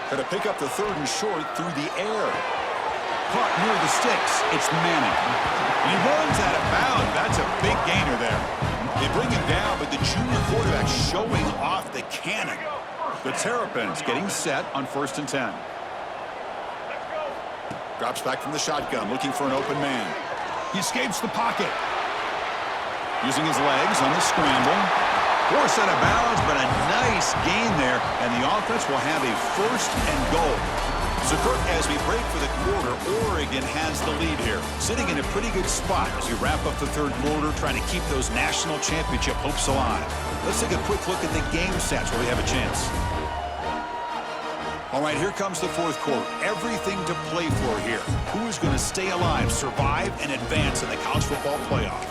Speaker 1: Got to pick up the 3rd and short through the air. Caught near the sticks. It's Manning. And he runs out of bounds. That's a big gainer there. They bring him down, but the junior quarterback showing off the cannon. The Terrapins getting set on 1st and 10. Drops back from the shotgun, looking for an open man. He escapes the pocket. Using his legs on the scramble. Forced out of bounds, but a nice gain there, and the offense will have a 1st and goal. So, Kirk, as we break for the quarter, Oregon has the lead here, sitting in a pretty good spot as we wrap up the 3rd quarter, trying to keep those national championship hopes alive. Let's take a quick look at the game stats where we have a chance. All right, here comes the 4th quarter. Everything to play for here. Who is going to stay alive, survive, and advance in the college football playoff?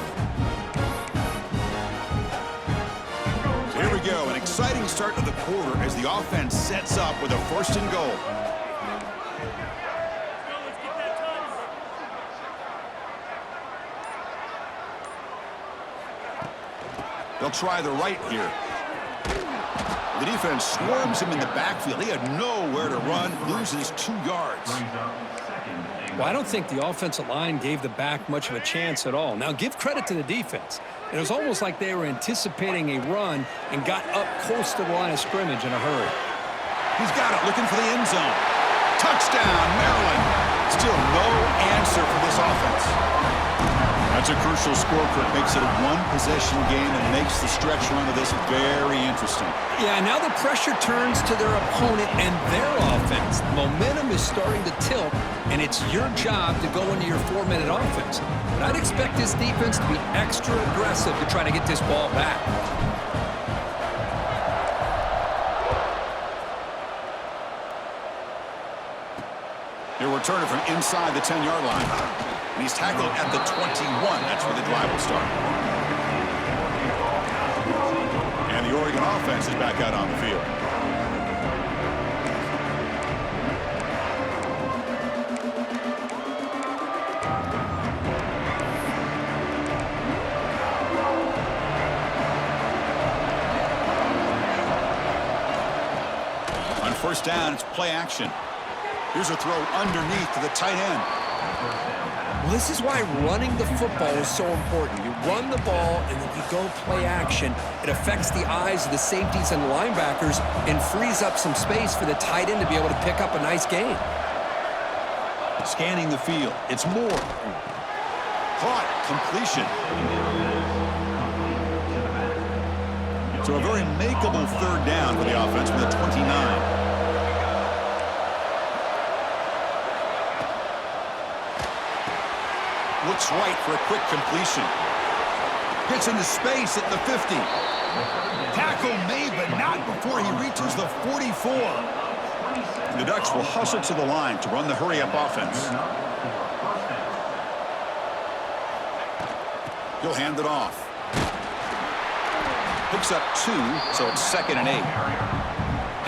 Speaker 1: Here we go, an exciting start to the quarter as the offense sets up with a 1st and goal. They'll try the right here. The defense swarms him in the backfield. He had nowhere to run, loses 2 yards.
Speaker 2: Well, I don't think the offensive line gave the back much of a chance at all. Now, give credit to the defense. It was almost like they were anticipating a run and got up close to the line of scrimmage in a hurry.
Speaker 1: He's got it, looking for the end zone. Touchdown, Maryland. Still no answer for this offense. That's a crucial score, Kurt. Makes it a 1-possession game and makes the stretch run of this very interesting.
Speaker 2: Yeah, now the pressure turns to their opponent and their offense. The momentum is starting to tilt, and it's your job to go into your 4-minute offense. But I'd expect this defense to be extra aggressive to try to get this ball back.
Speaker 1: He'll return it from inside the 10-yard line. And he's tackled at the 21. That's where the drive will start. And the Oregon offense is back out on the field. On 1st down, it's play action. Here's a throw underneath to the tight end.
Speaker 2: Well, this is why running the football is so important. You run the ball, and then you go play action. It affects the eyes of the safeties and linebackers and frees up some space for the tight end to be able to pick up a nice gain.
Speaker 1: Scanning the field. It's Moore. Caught. Completion. So a very makeable 3rd down for the offense from the 29. Looks right for a quick completion. Gets into space at the 50. Tackle made, but not before he reaches the 44. The Ducks will hustle to the line to run the hurry-up offense. He'll hand it off. Picks up 2, so it's 2nd and 8.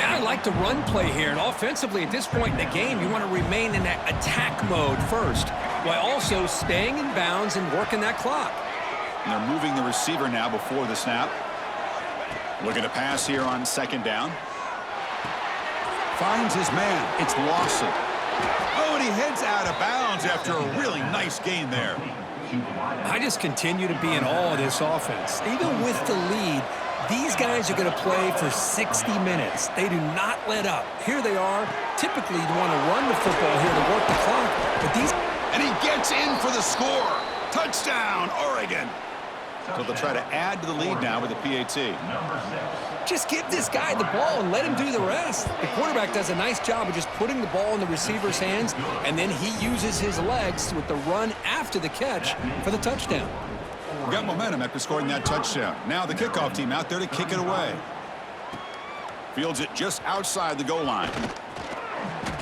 Speaker 2: And I like the run play here. And offensively, at this point in the game, you want to remain in that attack mode first, while also staying in bounds and working that clock.
Speaker 1: And they're moving the receiver now before the snap. Looking to pass here on 2nd down. Finds his man. It's Lawson. Oh, and he heads out of bounds after a really nice gain there.
Speaker 2: I just continue to be in awe of this offense. Even with the lead, these guys are going to play for 60 minutes. They do not let up. Here they are. Typically, you want to run the football here to work the clock, but these
Speaker 1: And he gets in for the score. Touchdown, Oregon. So they'll try to add to the lead now with the PAT.
Speaker 2: Just give this guy the ball and let him do the rest. The quarterback does a nice job of just putting the ball in the receiver's hands, and then he uses his legs with the run after the catch for the touchdown.
Speaker 1: We got momentum after scoring that touchdown. Now the kickoff team out there to kick it away. Fields it just outside the goal line.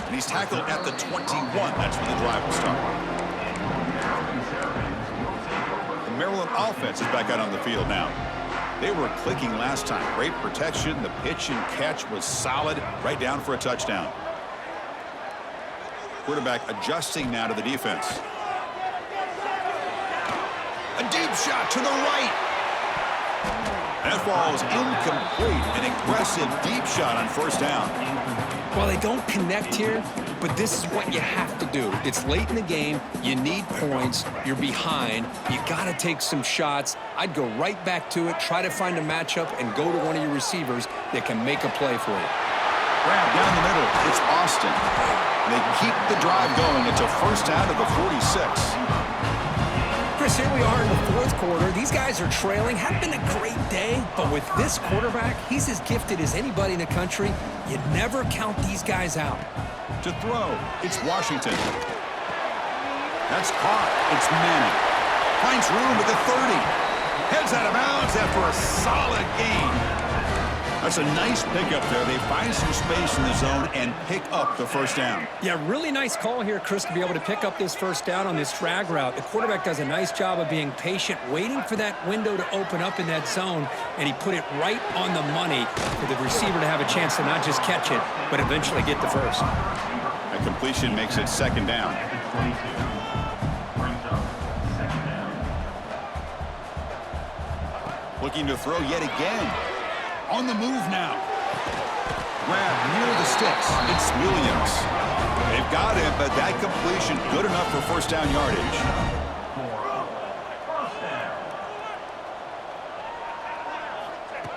Speaker 1: And he's tackled at the 21. That's where the drive will start. The Maryland offense is back out on the field now. They were clicking last time. Great protection. The pitch and catch was solid. Right down for a touchdown. Quarterback adjusting now to the defense. A deep shot to the right. That falls incomplete. An aggressive deep shot on first down.
Speaker 2: Well, they don't connect here, but this is what you have to do. It's late in the game. You need points. You're behind. You got to take some shots. I'd go right back to it, try to find a matchup, and go to one of your receivers that can make a play for you.
Speaker 1: Grab down the middle. It's Austin. They keep the drive going. It's a first down to the 46.
Speaker 2: Chris, here we are in the fourth quarter. These guys are trailing. Hadn't been a great day, but with this quarterback, he's as gifted as anybody in the country. You never count these guys out.
Speaker 1: To throw, it's Washington. That's caught. It's Manning. Finds room at the 30. Heads out of bounds after a solid gain. That's a nice pickup there. They find some space in the zone and pick up the first down.
Speaker 2: Yeah, really nice call here, Chris, to be able to pick up this first down on this drag route. The quarterback does a nice job of being patient, waiting for that window to open up in that zone, and he put it right on the money for the receiver to have a chance to not just catch it, but eventually get the first.
Speaker 1: A completion makes it second down. Looking to throw yet again. On the move now. Grab near the sticks. It's Williams. They've got him, but that completion good enough for first down yardage.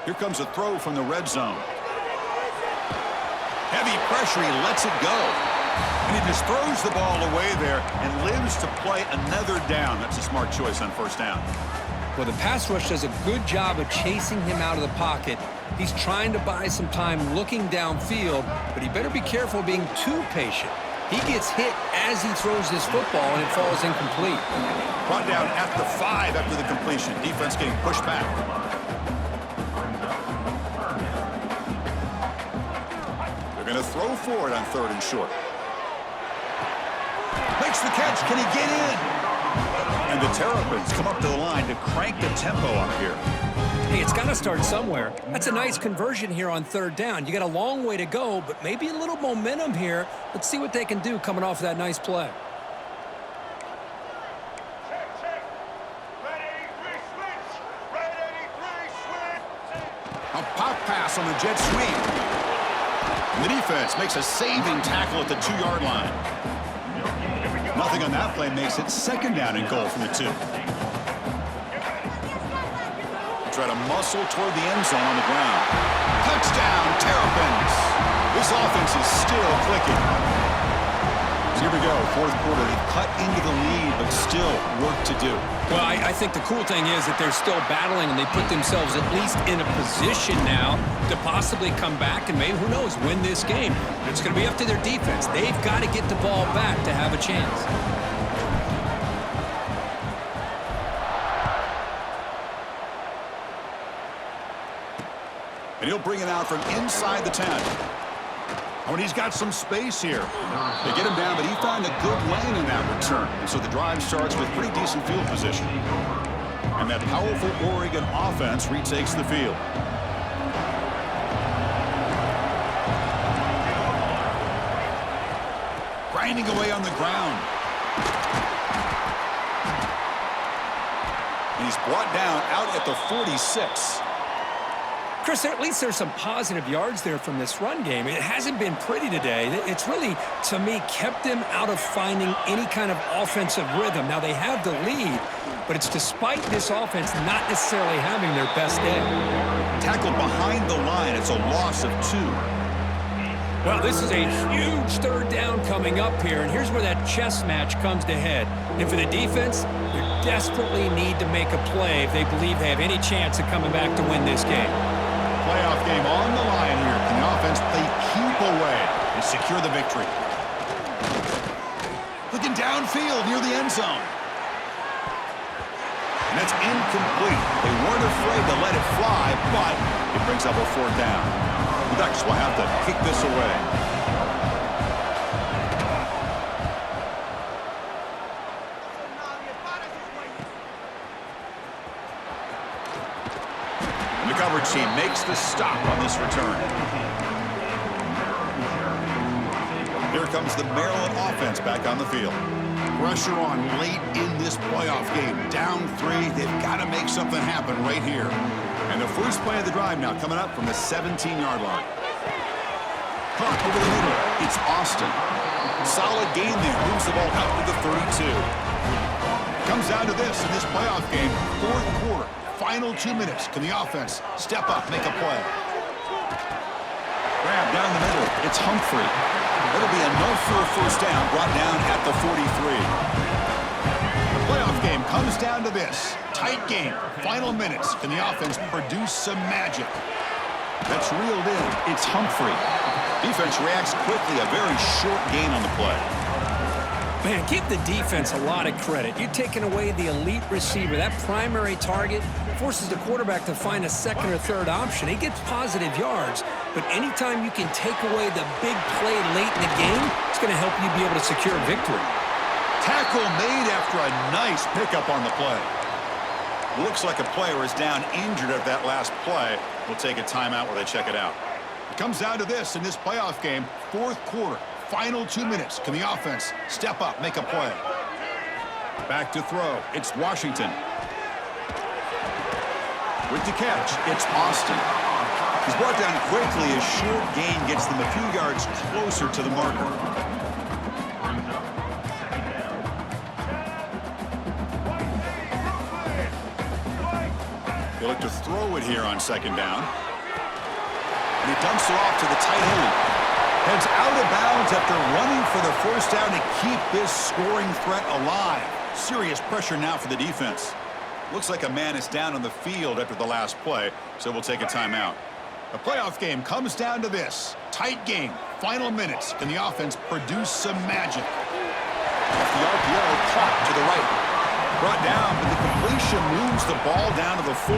Speaker 1: Here comes a throw from the red zone. Heavy pressure, he lets it go. And he just throws the ball away there and lives to play another down. That's a smart choice on first down.
Speaker 2: Well, the pass rush does a good job of chasing him out of the pocket. He's trying to buy some time looking downfield, but he better be careful being too patient. He gets hit as he throws this football, and it falls incomplete.
Speaker 1: Brought down at the 5 after the completion. Defense getting pushed back. They're going to throw for it on 3rd and short. Makes the catch. Can he get in? And the Terrapins come up to the line to crank the tempo up here.
Speaker 2: Hey, it's got to start somewhere. That's a nice conversion here on 3rd down. You got a long way to go, but maybe a little momentum here. Let's see what they can do coming off of that nice play.
Speaker 1: A pop pass on the jet sweep. And the defense makes a saving tackle at the 2-yard line. Nothing on that play makes it second down and goal from the 2. Try to muscle toward the end zone on the ground. Touchdown, Terrapins. This offense is still clicking. So here we go, fourth quarter. They've cut into the lead, but still work to do.
Speaker 2: Well, I think the cool thing is that they're still battling, and they put themselves at least in a position now to possibly come back and maybe, who knows, win this game. But it's going to be up to their defense. They've got to get the ball back to have a chance.
Speaker 1: And he'll bring it out from inside the 10. Oh, and he's got some space here. They get him down, but he found a good lane in that return. And so the drive starts with pretty decent field position. And that powerful Oregon offense retakes the field. Grinding away on the ground. And he's brought down out at the 46.
Speaker 2: Chris, at least there's some positive yards there from this run game. It hasn't been pretty today. It's really, to me, kept them out of finding any kind of offensive rhythm. Now, they have the lead, but it's despite this offense not necessarily having their best day.
Speaker 1: Tackled behind the line. It's a loss of 2.
Speaker 2: Well, this is a huge third down coming up here, and here's where that chess match comes to head. And for the defense, they desperately need to make a play if they believe they have any chance of coming back to win this game.
Speaker 1: Playoff game on the line here. Can the offense play keep away and secure the victory? Looking downfield near the end zone. And that's incomplete. They weren't afraid to let it fly, but it brings up a fourth down. The Ducks will have to kick this away. And the coverage team makes the stop on this return. Here comes the Maryland offense back on the field. Pressure on late in this playoff game. Down 3. They've got to make something happen right here. And the first play of the drive now coming up from the 17-yard line. Caught over the middle. It's Austin. Solid gain there. Moves the ball out to the 32. Comes down to this in this playoff game. Fourth quarter. Final 2 minutes. Can the offense step up, make a play? Grab down the middle. It's Humphrey. It'll be enough for a first down, brought down at the 43. The playoff game comes down to this. Tight game. Final minutes. Can the offense produce some magic? That's reeled in. It's Humphrey. Defense reacts quickly. A very short gain on the play.
Speaker 2: Man, give the defense a lot of credit. You're taking away the elite receiver. That primary target forces the quarterback to find a second or third option. He gets positive yards, but anytime you can take away the big play late in the game, it's going to help you be able to secure victory.
Speaker 1: Tackle made after a nice pickup on the play. Looks like a player is down injured at that last play. We'll take a timeout while they check it out. It comes down to this in this playoff game, fourth quarter. Final 2 minutes. Can the offense step up, make a play? Back to throw. It's Washington. With the catch, it's Austin. He's brought down quickly. A short gain gets them a few yards closer to the marker. They look to throw it here on second down. And he dumps it off to the tight end. Heads out of bounds after running for the first down to keep this scoring threat alive. Serious pressure now for the defense. Looks like a man is down on the field after the last play, so we'll take a timeout. The playoff game comes down to this. Tight game. Final minutes. Can the offense produce some magic? Off the RPO, caught to the right. Brought down, but the completion moves the ball down to the 4.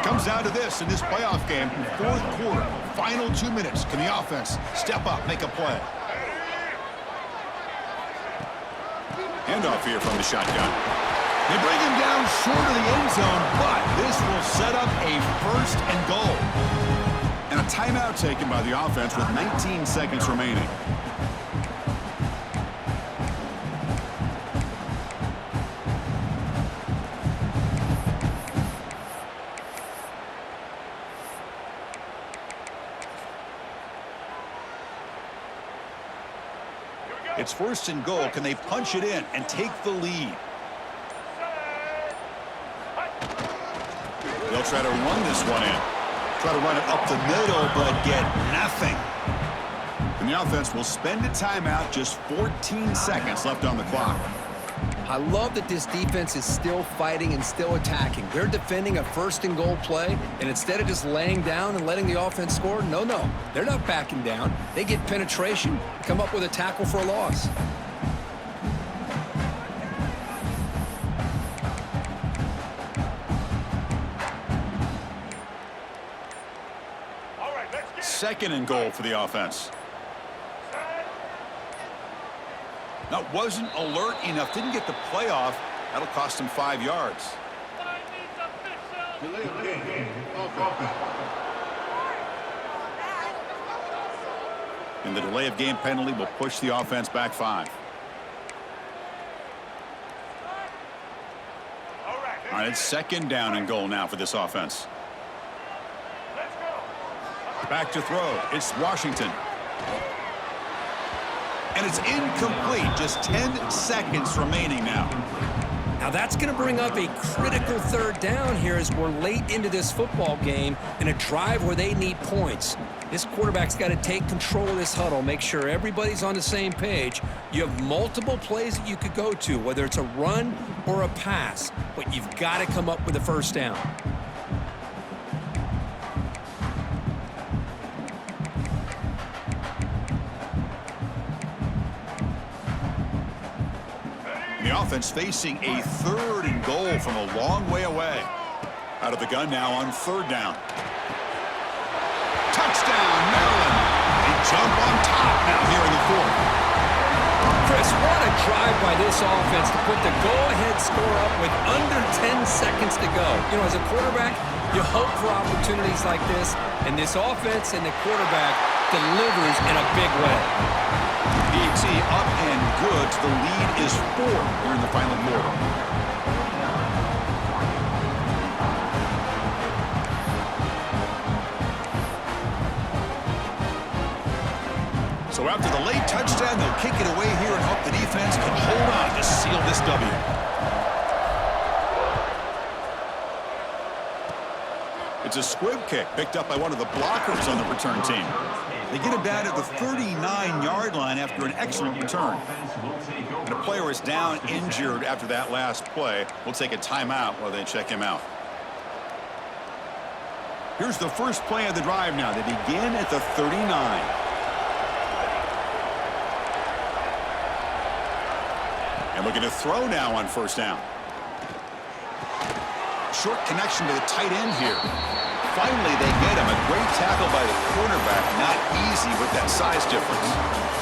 Speaker 1: Comes down to this in this playoff game, fourth quarter, final 2 minutes. Can the offense step up, make a play? Handoff here from the shotgun. They bring him down short of the end zone, but this will set up a first and goal. And a timeout taken by the offense with 19 seconds remaining. It's first and goal. Can they punch it in and take the lead? They'll try to run this one in. Try to run it up the middle, but get nothing. And the offense will spend a timeout. Just 14 seconds left on the clock.
Speaker 2: I love that this defense is still fighting and still attacking. They're defending a first and goal play, and instead of just laying down and letting the offense score, no, they're not backing down. They get penetration, come up with a tackle for a loss.
Speaker 1: Second and goal for the offense. That wasn't alert enough. Didn't get the playoff. That'll cost him 5 yards. And the delay of game penalty will push the offense back 5. All right, it's second down and goal now for this offense. Back to throw. It's Washington. And it's incomplete. Just 10 seconds remaining now.
Speaker 2: Now that's going to bring up a critical third down here as we're late into this football game in a drive where they need points. This quarterback's got to take control of this huddle, make sure everybody's on the same page. You have multiple plays that you could go to, whether it's a run or a pass, but you've got to come up with a first down.
Speaker 1: The offense facing a 3rd and goal from a long way away. Out of the gun now on 3rd down. Touchdown, Maryland. They jump on top now here in the 4th.
Speaker 2: Chris, what a drive by this offense to put the go-ahead score up with under 10 seconds to go. You know, as a quarterback, you hope for opportunities like this, and this offense and the quarterback delivers in a big way.
Speaker 1: PAT up and good. The lead is 4 here in the final quarter. So after the late touchdown, they'll kick it away here and hope the defense can hold on to seal this W. It's a squib kick picked up by one of the blockers on the return team. They get it down at the 39-yard line after an excellent return. And a player is down injured after that last play. We'll take a timeout while they check him out. Here's the first play of the drive now. They begin at the 39. And looking to throw now on 1st down. Short connection to the tight end here. Finally, they get him. A great tackle by the cornerback. Not easy with that size difference.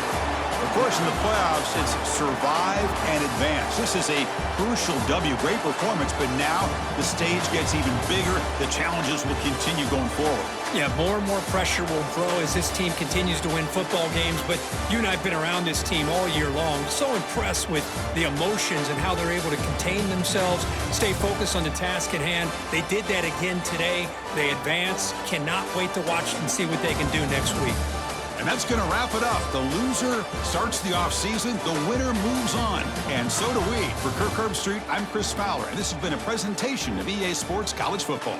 Speaker 1: Of course, in the playoffs, it's survive and advance. This is a crucial W. Great performance, but now the stage gets even bigger. The challenges will continue going forward.
Speaker 2: Yeah, more and more pressure will grow as this team continues to win football games, but you and I have been around this team all year long. So impressed with the emotions and how they're able to contain themselves, stay focused on the task at hand. They did that again today. They advance. Cannot wait to watch and see what they can do next week.
Speaker 1: And that's going to wrap it up. The loser starts the offseason. The winner moves on. And so do we. For Kirk Herbstreit, I'm Chris Fowler, and this has been a presentation of EA Sports College Football.